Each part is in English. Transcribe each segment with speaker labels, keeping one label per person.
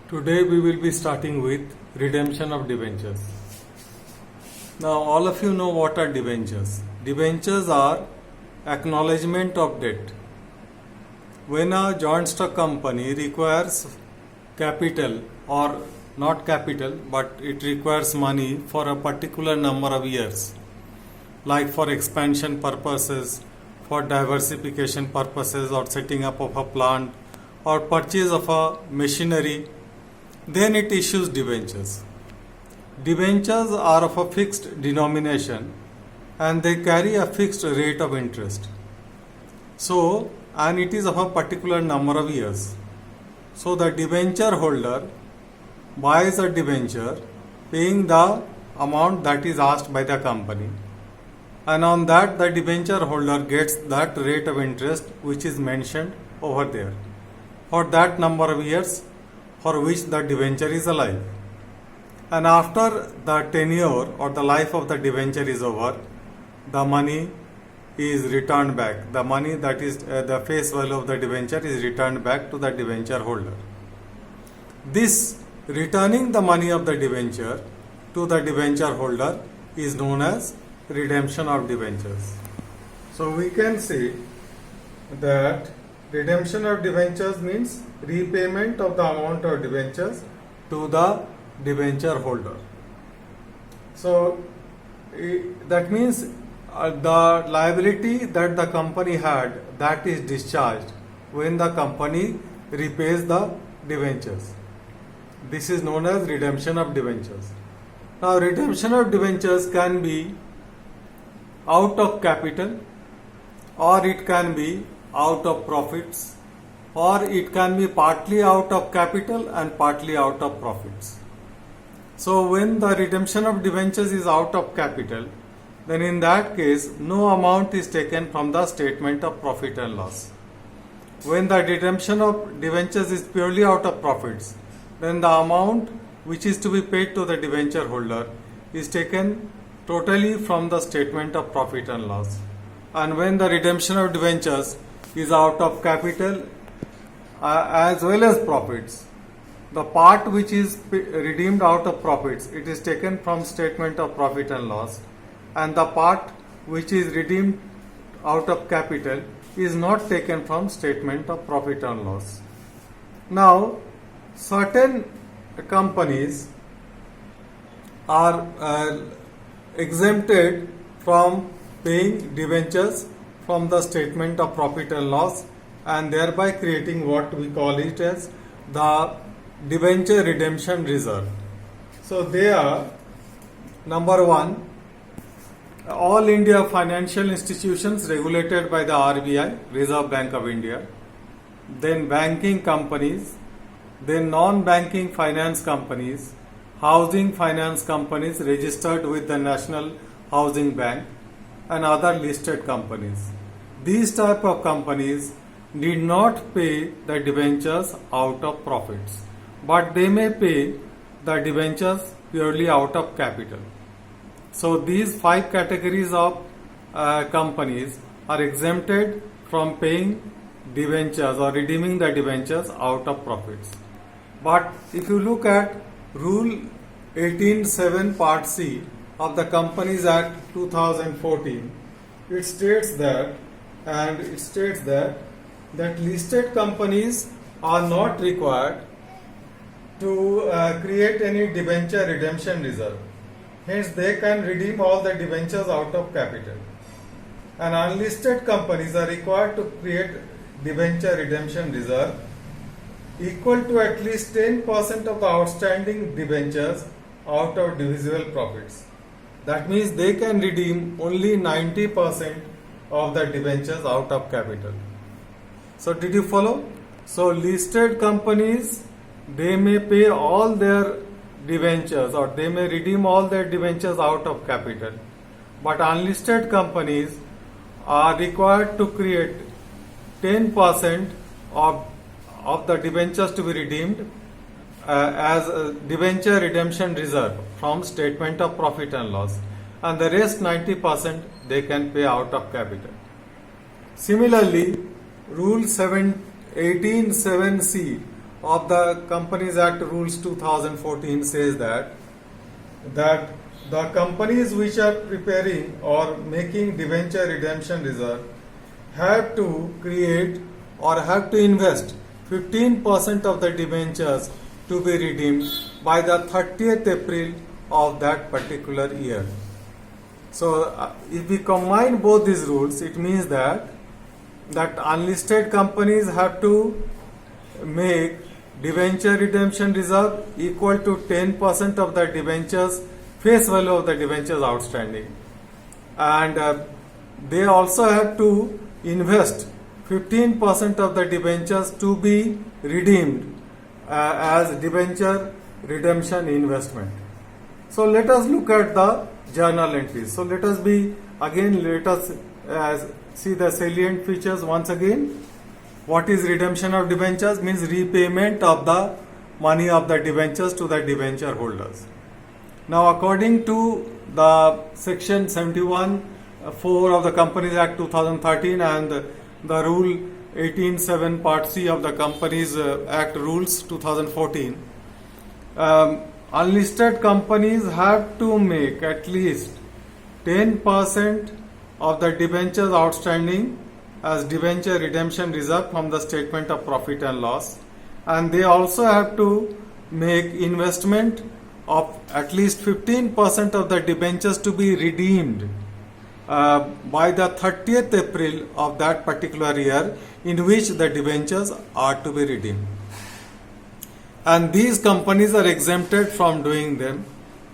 Speaker 1: Today we will be starting with redemption of debentures. Now all of you know what are debentures. Debentures are acknowledgement of debt. When a joint stock company requires capital or not capital but it requires money for a particular number of years, like for expansion purposes, for diversification purposes, or setting up of a plant or purchase of a machinery, then it issues debentures. Debentures are of a fixed denomination and they carry a fixed rate of interest. So, and it is of a particular number of years. So, the debenture holder buys a debenture paying the amount that is asked by the company, and on that the debenture holder gets that rate of interest which is mentioned over there for that number of years for which the debenture is alive. And after the tenure or the life of the debenture is over, the money is returned back. The money that is the face value of the debenture is returned back to the debenture holder. This returning the money of the debenture to the debenture holder is known as redemption of debentures. So we can say that redemption of debentures means repayment of the amount of debentures to the debenture holder. So that means the liability that the company had, that is discharged when the company repays the debentures. This is known as redemption of debentures. Now redemption of debentures can be out of capital, or it can be out of profits, or it can be partly out of capital and partly out of profits. So when the redemption of debentures is out of capital, then in that case no amount is taken from the statement of profit and loss. When the redemption of debentures is purely out of profits, then the amount which is to be paid to the debenture holder is taken totally from the statement of profit and loss. And when the redemption of debentures is out of capital as well as profits, the part which is redeemed out of profits, it is taken from statement of profit and loss, and the part which is redeemed out of capital is not taken from statement of profit and loss. Now certain companies are exempted from paying debentures from the statement of profit and loss, and thereby creating what we call it as the debenture redemption reserve. So they are: number one, all India financial institutions regulated by the RBI, Reserve Bank of India; then banking companies; then non-banking finance companies; housing finance companies registered with the National Housing Bank; and other listed companies. These type of companies need not pay the debentures out of profits, but they may pay the debentures purely out of capital. So these five categories of companies are exempted from paying debentures or redeeming the debentures out of profits. But if you look at Rule 18(7) Part C of the Companies Act 2014, it states that listed companies are not required to create any debenture redemption reserve. Hence, they can redeem all the debentures out of capital. And unlisted companies are required to create debenture redemption reserve equal to at least 10% of the outstanding debentures out of divisible profits. That means they can redeem only 90% of the debentures out of capital. So did you follow? So listed companies, they may pay all their debentures or they may redeem all their debentures out of capital, but unlisted companies are required to create 10% of the debentures to be redeemed as a debenture redemption reserve from statement of profit and loss, and the rest 90% they can pay out of capital. Similarly, Rule 18(7)(c) of the Companies Act Rules 2014 says that the companies which are preparing or making debenture redemption reserve have to create or have to invest 15% of the debentures to be redeemed by the 30th April of that particular year. So if we combine both these rules, it means that unlisted companies have to make debenture redemption reserve equal to 10% of the debentures, face value of the debentures outstanding, and they also have to invest 15% of the debentures to be redeemed as debenture redemption investment. So let us look at the journal entries. So let us see the salient features once again. What is redemption of debentures? Means repayment of the money of the debentures to the debenture holders. Now, according to the section 71(4) of the Companies Act 2013 and the rule 18(7) part C of the Companies Act Rules 2014, unlisted companies have to make at least 10% of the debentures outstanding as debenture redemption reserve from the statement of profit and loss, and they also have to make investment of at least 15% of the debentures to be redeemed by the 30th April of that particular year in which the debentures are to be redeemed. And these companies are exempted from doing them.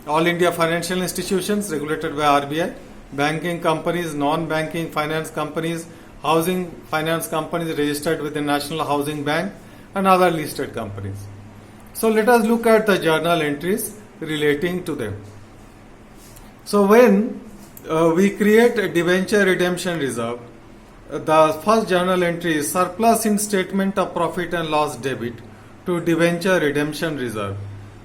Speaker 1: All India financial institutions regulated by RBI, banking companies, non-banking finance companies, housing finance companies registered with the National Housing Bank, and other listed companies. So let us look at the journal entries relating to them. So when we create a debenture redemption reserve, the first journal entry is surplus in statement of profit and loss debit to debenture redemption reserve.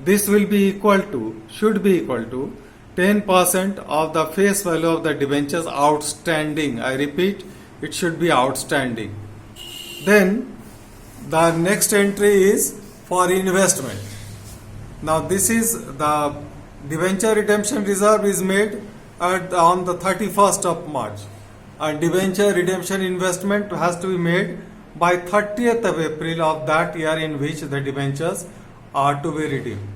Speaker 1: This will be equal to, should be equal to 10% of the face value of the debentures outstanding. I repeat, it should be outstanding. Then the next entry is for investment. Now this is the debenture redemption reserve is made on the 31st of March, and debenture redemption investment has to be made by 30th of April of that year in which the debentures are to be redeemed.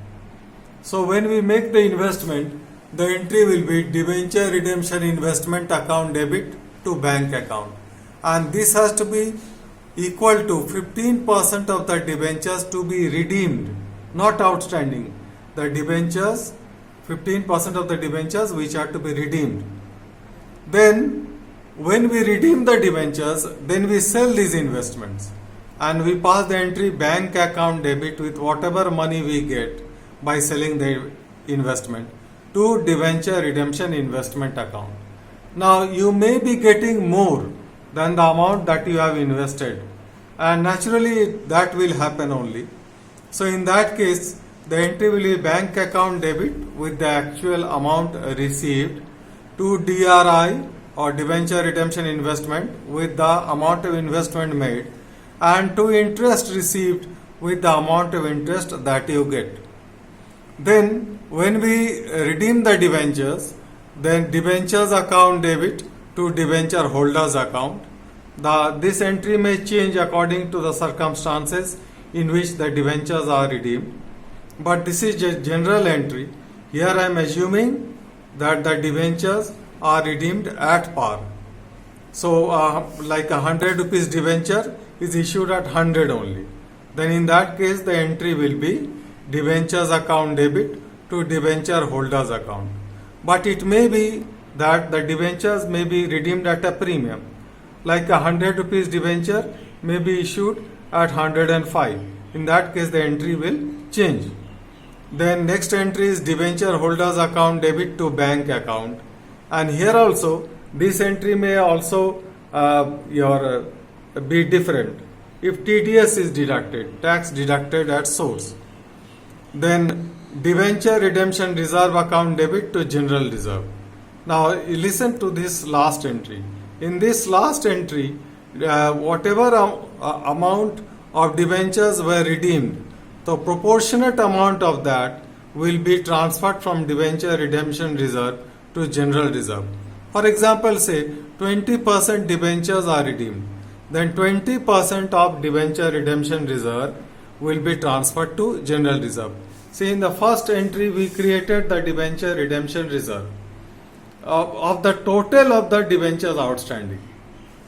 Speaker 1: So when we make the investment, the entry will be debenture redemption investment account debit to bank account, and this has to be equal to 15% of the debentures to be redeemed, not outstanding. The debentures, 15% of the debentures which are to be redeemed. Then when we redeem the debentures, then we sell these investments and we pass the entry bank account debit with whatever money we get by selling the investment to debenture redemption investment account. Now you may be getting more than the amount that you have invested, and naturally that will happen only. So in that case, the entry will be bank account debit with the actual amount received to DRI or debenture redemption investment with the amount of investment made, and to interest received with the amount of interest that you get. Then when we redeem the debentures, then debentures account debit to debenture holders account. This entry may change according to the circumstances in which the debentures are redeemed, but this is a general entry. Here I am assuming that the debentures are redeemed at par. So like 100 rupees debenture is issued at 100 only. Then in that case the entry will be debentures account debit to debenture holders account. But it may be that the debentures may be redeemed at a premium. Like 100 rupees debenture may be issued at 105. In that case the entry will change. Then next entry is debenture holders account debit to bank account, and here also this entry may also be different if TDS is deducted, tax deducted at source. Then debenture redemption reserve account debit to general reserve. Now listen to this last entry. In this last entry, whatever amount of debentures were redeemed, the proportionate amount of that will be transferred from debenture redemption reserve to general reserve. For example, say 20% debentures are redeemed, then 20% of debenture redemption reserve will be transferred to general reserve. See, in the first entry we created the debenture redemption reserve of the total of the debentures outstanding,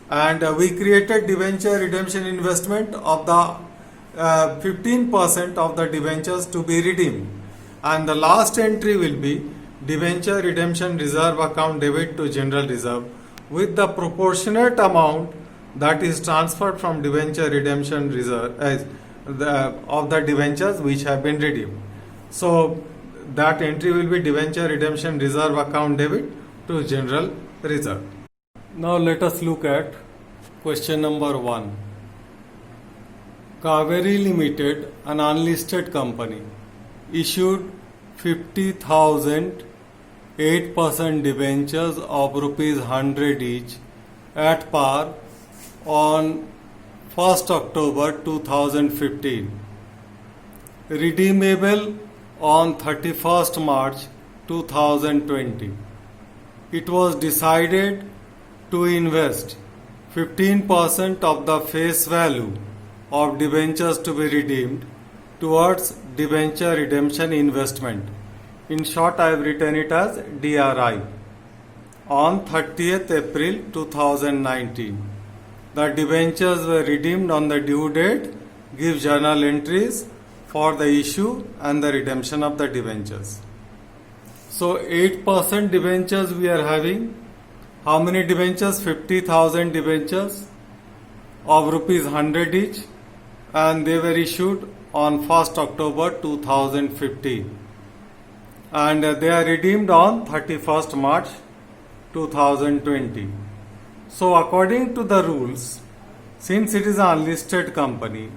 Speaker 1: and we created debenture redemption investment of the 15% of the debentures to be redeemed, and the last entry will be debenture redemption reserve account debit to general reserve with the proportionate amount that is transferred from debenture redemption reserve of the debentures which have been redeemed. So that entry will be debenture redemption reserve account debit to general reserve. Now let us look at question number 1. Kaveri Limited, an unlisted company, issued 50,000 8% debentures of rupees 100 each at par on 1st October 2015, redeemable on 31st March 2020. It was decided to invest 15% of the face value of debentures to be redeemed towards debenture redemption investment. In short, I have written it as DRI. On 30th April 2019, the debentures were redeemed on the due date. Give journal entries for the issue and the redemption of the debentures. So 8% debentures we are having. How many debentures? 50,000 debentures of rupees 100 each, and they were issued on 1st October 2015. And they are redeemed on 31st March 2020. So according to the rules, since it is an unlisted company,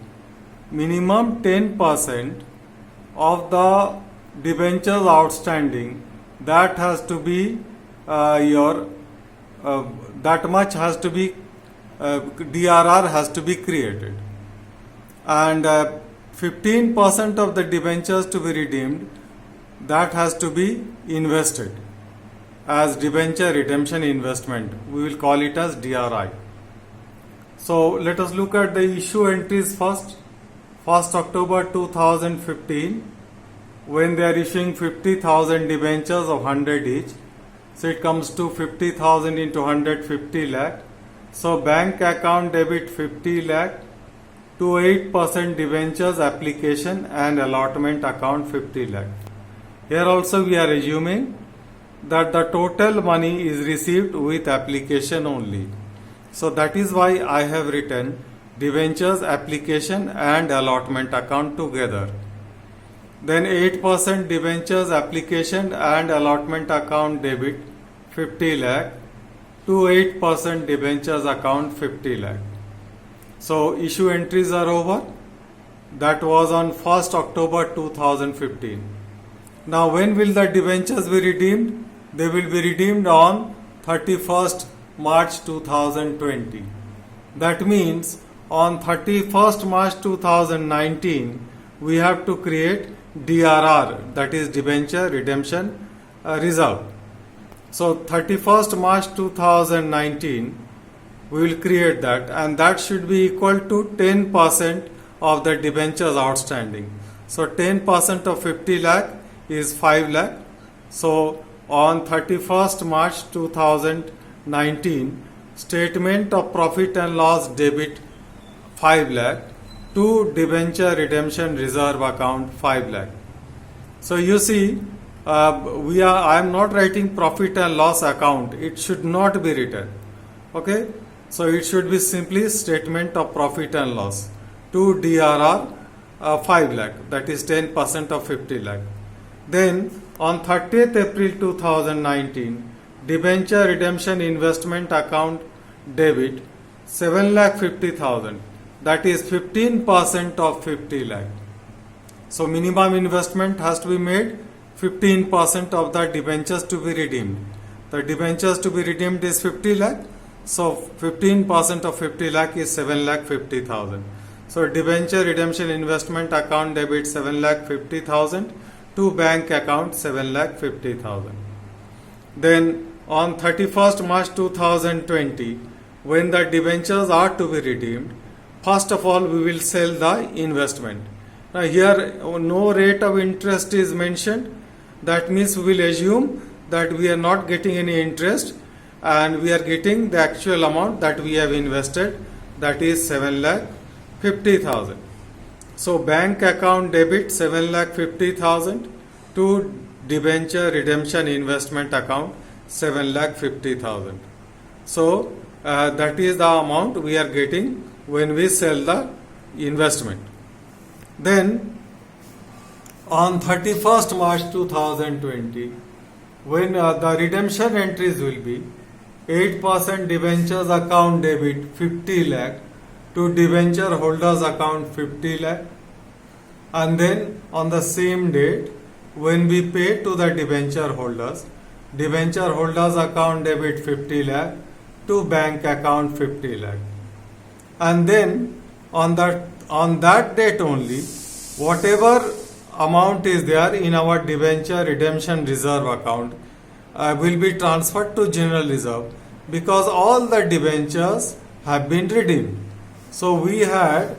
Speaker 1: minimum 10% of the debentures outstanding, that has to be that much has to be DRR has to be created, and 15% of the debentures to be redeemed, that has to be invested as debenture redemption investment. We will call it as DRI. So let us look at the issue entries first. 1st October 2015, when they are issuing 50,000 debentures of 100 each, so it comes to 50,000 into 100, 50 lakh. So bank account debit 50 lakh to 8% debentures application and allotment account 50 lakh. Here also we are assuming that the total money is received with application only. So that is why I have written debentures application and allotment account together. Then 8% debentures application and allotment account debit 50 lakh to 8% debentures account 50 lakh. So issue entries are over. That was on 1st October 2015. Now when will the debentures be redeemed? They will be redeemed on 31st March 2020. That means on 31st March 2019 we have to create DRR, that is debenture redemption reserve. So 31st March 2019 we will create that, and that should be equal to 10% of the debentures outstanding. So 10% of 50 lakh is 5 lakh. So on 31st March 2019, statement of profit and loss debit 5 lakh to debenture redemption reserve account 5 lakh. So you see, I am not writing profit and loss account. It should not be written. Okay. So it should be simply statement of profit and loss to DRR 5 lakh, that is 10% of 50 lakh. Then on 30th April 2019, debenture redemption investment account debit 7,50,000, that is 15% of 50 lakh. So minimum investment has to be made 15% of the debentures to be redeemed. The debentures to be redeemed is 50 lakh. So 15% of 50 lakh is 7,50,000. So debenture redemption investment account debit 7,50,000 to bank account 7,50,000. Then on 31st March 2020, when the debentures are to be redeemed, first of all we will sell the investment. Now here no rate of interest is mentioned. That means we will assume that we are not getting any interest and we are getting the actual amount that we have invested, that is 7,50,000. So bank account debit 7,50,000 to debenture redemption investment account 7,50,000. So that is the amount we are getting when we sell the investment. Then on 31st March 2020, when the redemption entries will be 8% debentures account debit 50 lakh to debenture holders account 50 lakh, and then on the same date when we pay to the debenture holders account debit 50 lakh to bank account 50 lakh, and then on that date only whatever amount is there in our debenture redemption reserve account will be transferred to general reserve, because all the debentures have been redeemed. So we had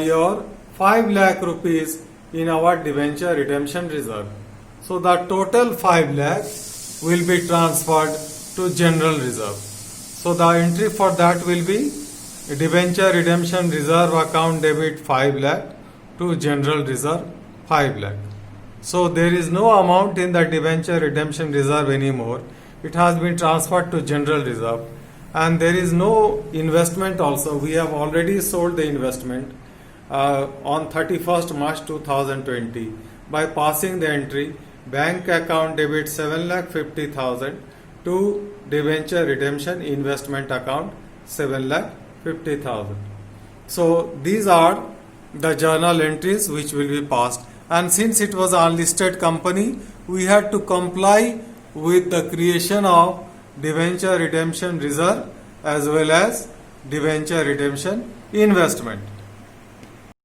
Speaker 1: your 5 lakh rupees in our debenture redemption reserve. So the total 5 lakh will be transferred to general reserve. So the entry for that will be debenture redemption reserve account debit 5 lakh to general reserve 5 lakh. So there is no amount in the debenture redemption reserve anymore. It has been transferred to general reserve, and there is no investment also. We have already sold the investment on 31st March 2020 by passing the entry bank account debit 7,50,000 to debenture redemption investment account 7,50,000. So these are the journal entries which will be passed, and since it was an unlisted company, we had to comply with the creation of debenture redemption reserve as well as debenture redemption investment.